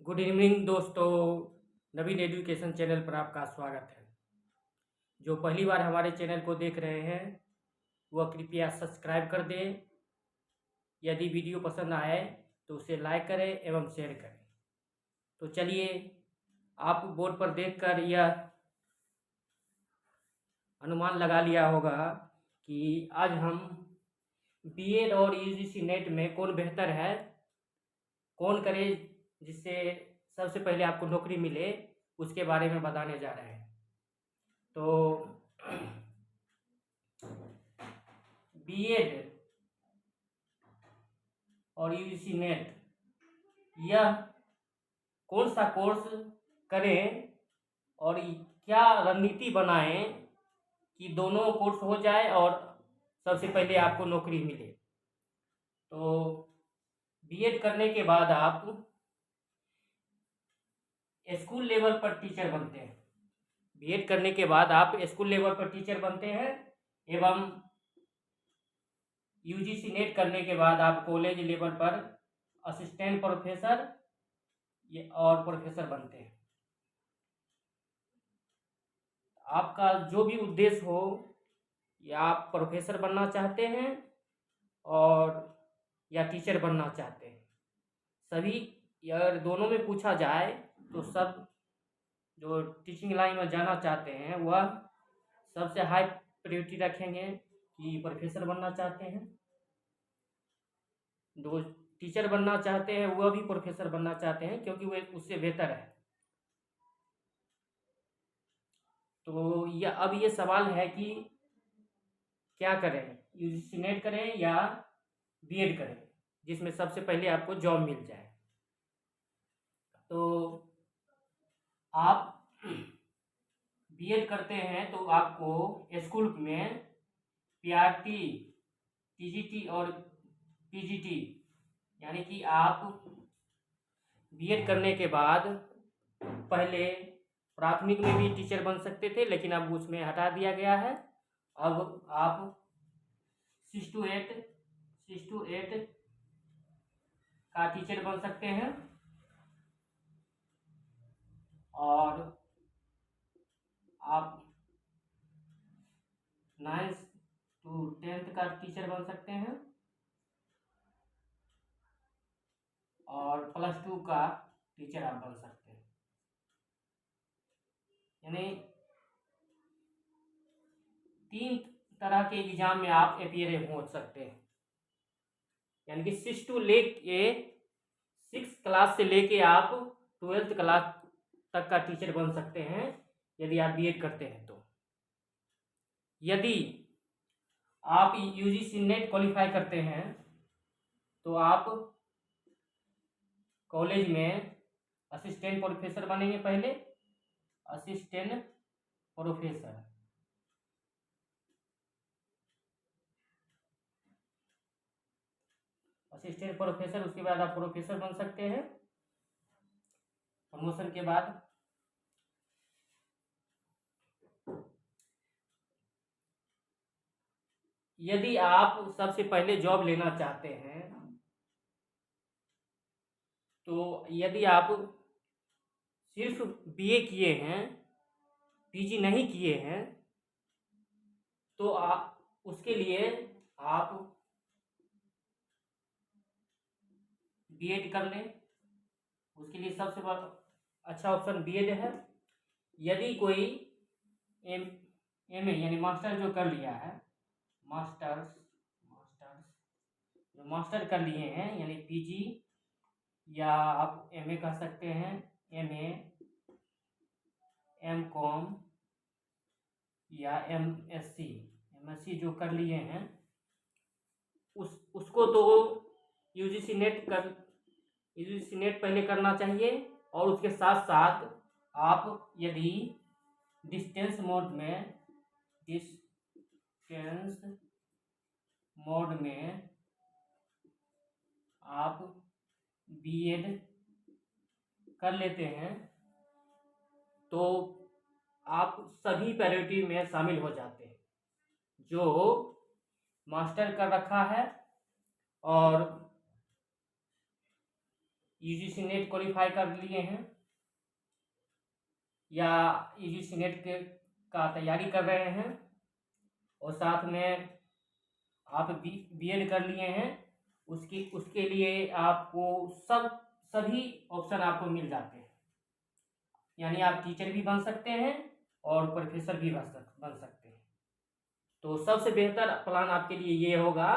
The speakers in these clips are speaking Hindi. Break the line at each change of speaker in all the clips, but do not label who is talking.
गुड इवनिंग दोस्तों। नवीन एजुकेशन चैनल पर आपका स्वागत है। जो पहली बार हमारे चैनल को देख रहे हैं वह कृपया सब्सक्राइब कर दें। यदि वीडियो पसंद आए तो उसे लाइक करें एवं शेयर करें। तो चलिए, आप बोर्ड पर देखकर यह अनुमान लगा लिया होगा कि आज हम बीएड और यूजीसी नेट में कौन बेहतर है, कौन करे जिससे सबसे पहले आपको नौकरी मिले, उसके बारे में बताने जा रहे हैं। तो बीएड और यूजीसी नेट यह कौन सा कोर्स करें और क्या रणनीति बनाएं कि दोनों कोर्स हो जाए और सबसे पहले आपको नौकरी मिले। तो बीएड करने के बाद आप स्कूल लेवल पर टीचर बनते हैं। बीएड करने के बाद आप स्कूल लेवल पर टीचर बनते हैं एवं यूजीसी नेट करने के बाद आप कॉलेज लेवल पर असिस्टेंट प्रोफेसर और प्रोफेसर बनते हैं। आपका जो भी उद्देश्य हो, या आप प्रोफेसर बनना चाहते हैं और या टीचर बनना चाहते हैं, सभी अगर दोनों में पूछा जाए तो सब जो टीचिंग लाइन में जाना चाहते हैं वह सबसे हाई प्रायोरिटी रखेंगे कि प्रोफेसर बनना चाहते हैं। जो टीचर बनना चाहते हैं वह भी प्रोफेसर बनना चाहते हैं क्योंकि वह उससे बेहतर है। तो यह अब ये सवाल है कि क्या करें, यूजीसी नेट करें या बीएड करें जिसमें सबसे पहले आपको जॉब मिल जाए। तो आप बीएड करते हैं तो आपको स्कूल में पीआरटी, टीजीटी और पीजीटी, यानी कि आप बीएड करने के बाद पहले प्राथमिक में भी टीचर बन सकते थे, लेकिन अब उसमें हटा दिया गया है। अब आप 6 to 8 का टीचर बन सकते हैं और आप 9 to 10 का टीचर बन सकते हैं और +2 का टीचर आप बन सकते हैं। यानी 3 तरह के एग्जाम में आप अपीयर हो सकते हैं। यानी कि 6 क्लास से लेके आप 12th क्लास तक का टीचर बन सकते हैं यदि आप बीएड करते हैं। तो यदि आप यूजीसी नेट क्वालिफाई करते हैं तो आप कॉलेज में असिस्टेंट प्रोफेसर बनेंगे। पहले असिस्टेंट प्रोफेसर, उसके बाद आप प्रोफेसर बन सकते हैं। प्रमोशन के बाद यदि आप सबसे पहले जॉब लेना चाहते हैं, तो यदि आप सिर्फ बीए किए हैं, पीजी नहीं किए हैं, तो आप उसके लिए आप बीएड कर लें। उसके लिए सबसे अच्छा ऑप्शन बीएड है। यदि कोई एमए यानी मास्टर जो कर लिया है, मास्टर कर लिए हैं, यानी पीजी या आप एमए कर सकते हैं, एमए, एमकॉम या एमएससी जो कर लिए हैं उसको तो यूजीसी नेट पहले करना चाहिए। और उसके साथ साथ आप यदि डिस्टेंस मोड में आप बीएड कर लेते हैं तो आप सभी प्रायोरिटी में शामिल हो जाते हैं। जो मास्टर कर रखा है और यूजीसी नेट क्वालिफाई कर लिए हैं या यूजीसी नेट का तैयारी कर रहे हैं और साथ में आप बीएड कर लिए हैं, उसके लिए आपको सभी ऑप्शन आपको मिल जाते हैं। यानी आप टीचर भी बन सकते हैं और प्रोफेसर भी बन सकते हैं। तो सबसे बेहतर प्लान आपके लिए ये होगा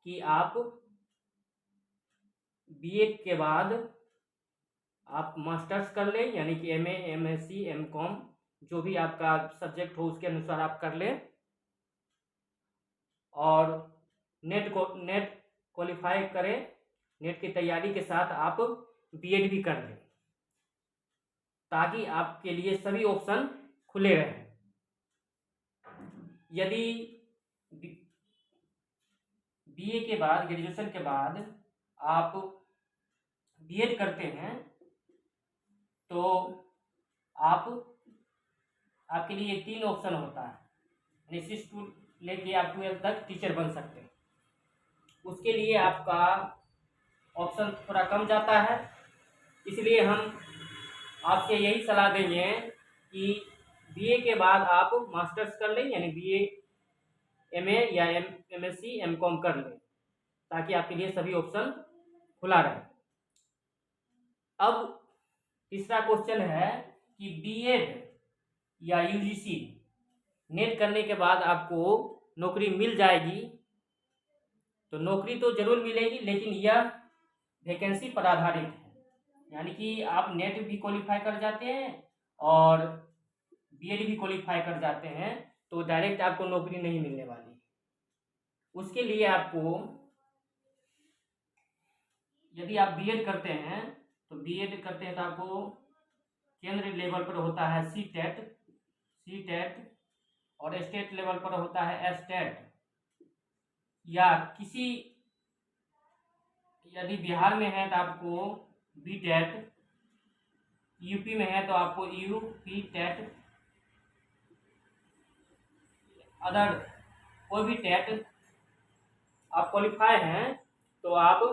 कि आप बीएड के बाद आप मास्टर्स कर लें, यानी कि एमए, एमएससी, एमकॉम, जो भी आपका सब्जेक्ट हो उसके अनुसार आप कर लें और नेट क्वालिफाई करें। नेट की तैयारी के साथ आप बीएड भी कर लें ताकि आपके लिए सभी ऑप्शन खुले रहें। यदि बीए के बाद, ग्रेजुएशन के बाद आप बीएड करते हैं तो आपके लिए 3 ऑप्शन होता है, यानी 6 to लेके आप 12 तक टीचर बन सकते हैं। उसके लिए आपका ऑप्शन थोड़ा कम जाता है, इसलिए हम आपसे यही सलाह देंगे कि बीए के बाद आप मास्टर्स कर लें, यानी बीए, एमए या एमएससी, एमकॉम कर लें ताकि आपके लिए सभी ऑप्शन खुला रहे। अब तीसरा क्वेश्चन है कि बीएड या यूजीसी नेट करने के बाद आपको नौकरी मिल जाएगी। तो नौकरी तो जरूर मिलेगी, लेकिन यह वैकेंसी पर आधारित है, यानी कि आप नेट भी क्वालिफाई कर जाते हैं और बीएड भी क्वालिफाई कर जाते हैं तो डायरेक्ट आपको नौकरी नहीं मिलने वाली। उसके लिए आपको, यदि आप बीएड करते हैं तो आपको केंद्र लेवल पर होता है सीटेट और स्टेट लेवल पर होता है एस्टेट, या यदि बिहार में है तो आपको बीटेट, यूपी में है तो आपको यूपी टेट, अदर कोई भी टेट आप क्वालिफाई हैं तो आप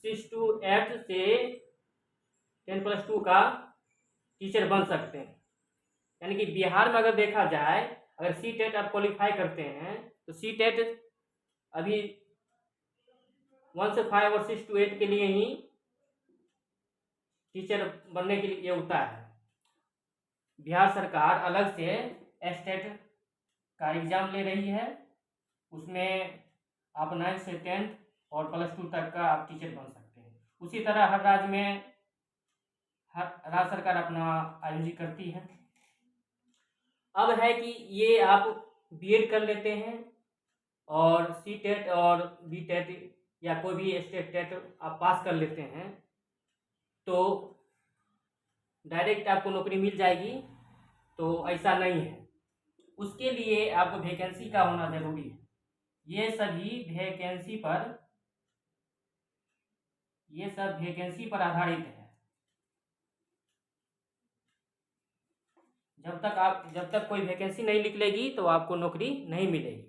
6 to 8 से 10+2 का टीचर बन सकते हैं। यानी कि बिहार में अगर देखा जाए, अगर सीटेट आप क्वालिफाई करते हैं तो सीटेट अभी 1 से 5 और 6 to 8 के लिए ही टीचर बनने के लिए होता है। बिहार सरकार अलग से एस्टेट का एग्जाम ले रही है, उसमें आप 9 से 10 और +2 तक का आप टीचर बन सकते हैं। उसी तरह हर राज्य में राज्य सरकार अपना आयोजित करती है। अब है कि ये आप बीएड कर लेते हैं और सीटेट और बीटेट या कोई भी स्टेट टेट आप पास कर लेते हैं तो डायरेक्ट आपको नौकरी मिल जाएगी, तो ऐसा नहीं है। उसके लिए आपको वैकेंसी का होना जरूरी है। ये सब वैकेंसी पर आधारित है। जब तक कोई वैकेंसी नहीं निकलेगी तो आपको नौकरी नहीं मिलेगी।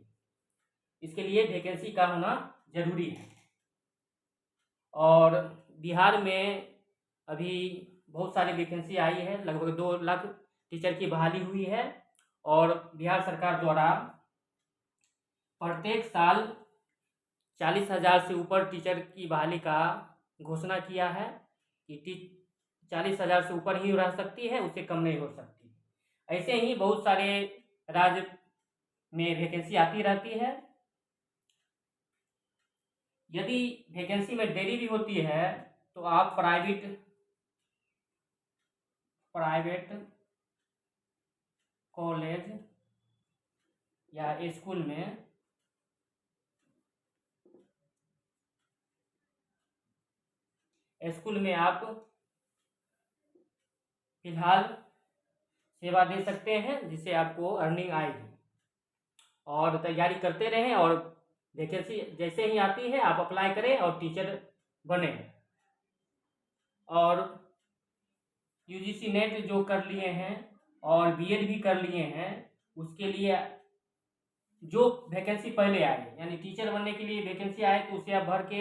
इसके लिए वैकेंसी का होना जरूरी है। और बिहार में अभी बहुत सारी वैकेंसी आई है, लगभग 2 लाख टीचर की बहाली हुई है और बिहार सरकार द्वारा प्रत्येक साल 40,000 से ऊपर टीचर की बहाली का घोषणा किया है कि 40,000 से ऊपर ही रह सकती है, उससे कम नहीं हो सकती। ऐसे ही बहुत सारे राज्य में वैकेंसी आती रहती है। यदि वैकेंसी में देरी भी होती है तो आप प्राइवेट कॉलेज या स्कूल में आप फिलहाल सेवा दे सकते हैं, जिससे आपको अर्निंग आएगी। और तैयारी करते रहें और वैकेंसी जैसे ही आती है आप अप्लाई करें और टीचर बने। और यूजीसी नेट जो कर लिए हैं और बीएड भी कर लिए हैं, उसके लिए जो वैकेंसी पहले आए, यानी टीचर बनने के लिए वैकेंसी आए तो उसे आप भर के